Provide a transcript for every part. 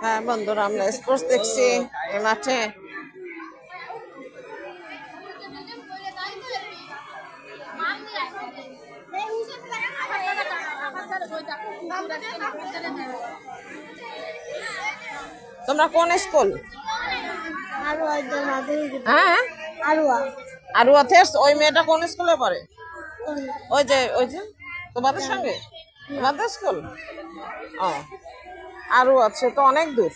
হ্যাঁ বন্ধুরা, আমরা স্পোর্টস দেখছি এই মাঠে। তোমরা কোন স্কুল? হ্যাঁ, আরুয়াতে। ওই মেয়েটা কোন স্কুলে পড়ে? ওই যে তোমাদের সঙ্গে তোমাদের স্কুল? ও, আরও আছে তো, অনেক দূর।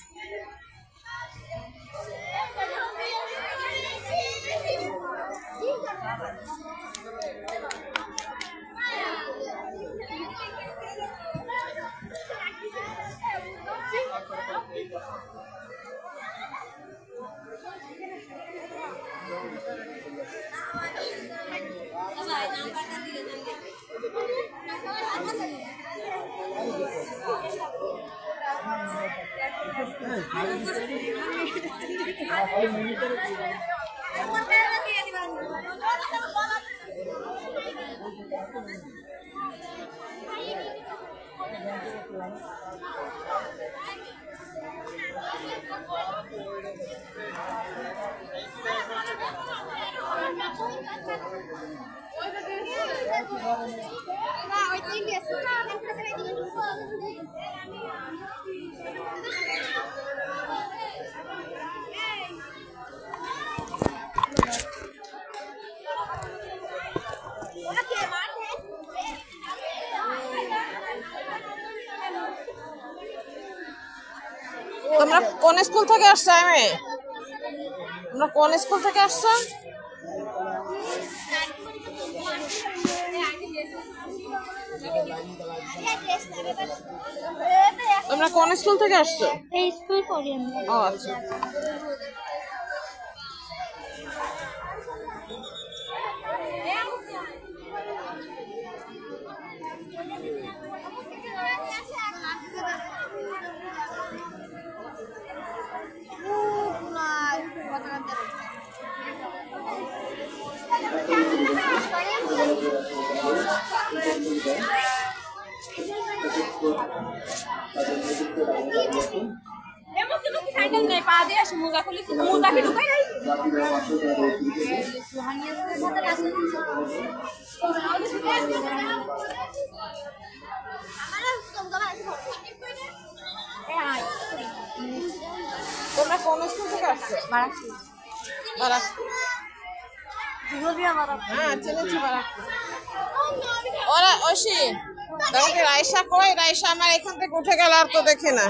তোমরা কোন স্কুল থেকে আসছো? তোমরা কোন স্কুল থেকে আসছো? তোমরা কোন স্কুল থেকে আসছো? এই স্কুল পড়ি আমরা। ও আচ্ছা। সাইকেল নেই, পা দিয়ে আসি, মোজা খুলি, মোজা কি ঢুকাই নাই? তোমরা কোন স্কুল থেকে আসছো? হ্যাঁ, চিনেছি বারাকপুর। ওরা ঐশী, তোমাকে রাইসা কই? রাইসা আমার এখান থেকে উঠে গেল, আর তো দেখি না।